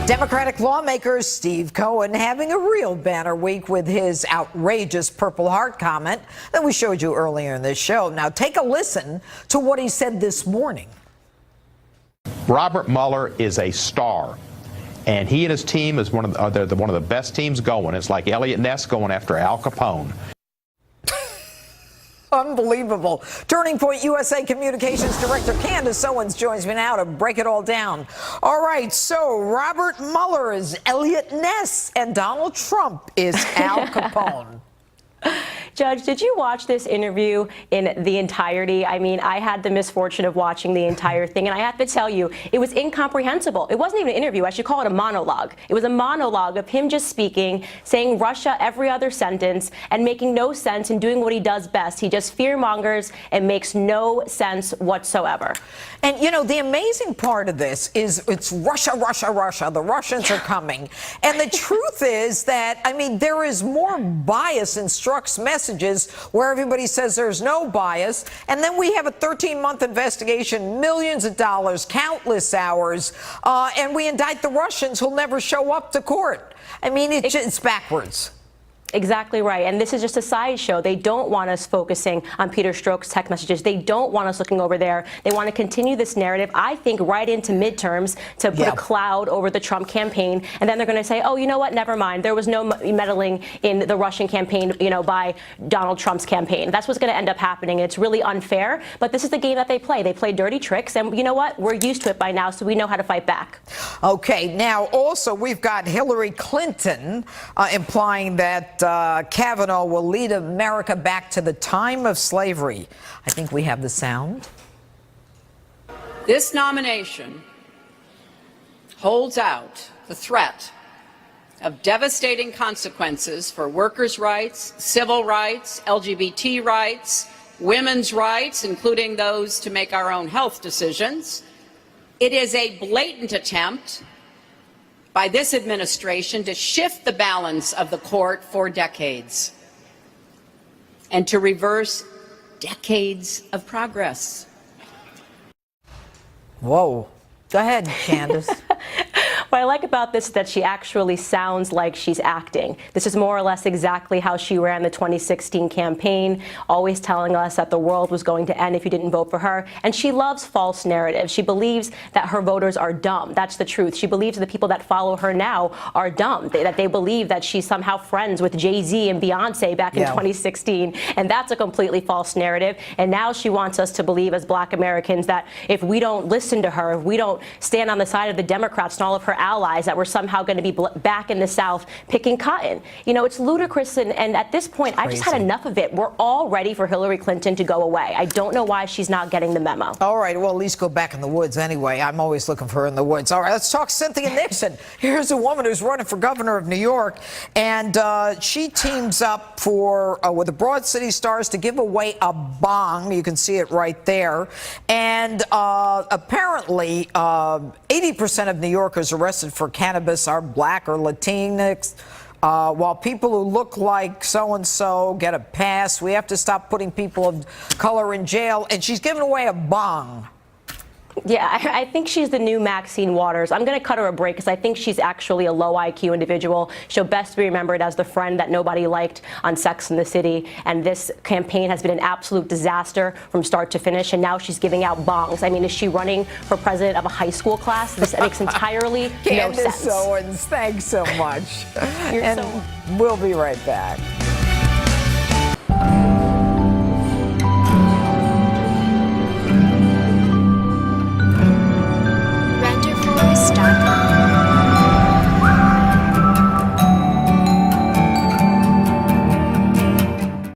Democratic lawmaker Steve Cohen having a real banner week with his outrageous Purple Heart comment that we showed you earlier in this show. Now take a listen to what he said this morning. Robert Mueller is a star, and he and his team is one of the best teams going. It's like Elliot Ness going after Al Capone. Unbelievable. Turning Point USA Communications Director Candance Owens joins me now to break it all down. All right, so Robert Mueller is Elliot Ness and Donald Trump is Al Capone. Judge, did you watch this interview in the entirety? I mean, I had the misfortune of watching the entire thing, and I have to tell you, it was incomprehensible. It wasn't even an interview. I should call it a monologue. It was a monologue of him just speaking, saying Russia every other sentence, and making no sense and doing what he does best. He just fear-mongers and makes no sense whatsoever. And, you know, the amazing part of this is it's Russia, Russia, Russia. The Russians are coming. And the truth is that, I mean, there is more bias in Strzok's messages where everybody says there's no bias. And then we have a 13-month investigation, millions of dollars, countless hours, and we indict the Russians who'll never show up to court. I mean, it's backwards. Exactly right. And this is just a sideshow. They don't want us focusing on Peter Strzok's text messages. They don't want us looking over there. They want to continue this narrative, I think, right into midterms to put a cloud over the Trump campaign. And then they're going to say, oh, you know what? Never mind. There was no meddling in the Russian campaign, you know, by Donald Trump's campaign. That's what's going to end up happening. It's really unfair. But this is the game that they play. They play dirty tricks. And you know what? We're used to it by now, so we know how to fight back. Okay. Now, also, we've got Hillary Clinton implying that Kavanaugh will lead America back to the time of slavery. I think we have the sound. This nomination holds out the threat of devastating consequences for workers' rights, civil rights, LGBT rights, women's rights, including those to make our own health decisions. It is a blatant attempt by this administration to shift the balance of the court for decades and to reverse decades of progress. Whoa. Go ahead, Candace. What I like about this is that she actually sounds like she's acting. This is more or less exactly how she ran the 2016 campaign, always telling us that the world was going to end if you didn't vote for her. And she loves false narratives. She believes that her voters are dumb. That's the truth. She believes the people that follow her now are dumb, that they believe that she's somehow friends with Jay-Z and Beyonce back in 2016. And that's a completely false narrative. And now she wants us to believe as Black Americans that if we don't listen to her, if we don't stand on the side of the Democrats and all of her allies, that we're somehow going to be back in the South picking cotton. You know, it's ludicrous, and at this point, I've just had enough of it. We're all ready for Hillary Clinton to go away. I don't know why she's not getting the memo. All right, well, at least go back in the woods anyway. I'm always looking for her in the woods. All right, let's talk Cynthia Nixon. Here's a woman who's running for governor of New York, and she teams up with the Broad City Stars to give away a bong. You can see it right there. And apparently, 80% of New Yorkers arrested for cannabis are Black or Latinx, while people who look like so-and-so get a pass. We have to stop putting people of color in jail. And she's giving away a bong. Yeah, I think she's the new Maxine Waters. I'm going to cut her a break because I think she's actually a low IQ individual. She'll best be remembered as the friend that nobody liked on Sex and the City. And this campaign has been an absolute disaster from start to finish. And now she's giving out bongs. I mean, is she running for president of a high school class? This makes entirely no sense. Candance Owens, thanks so much. We'll be right back.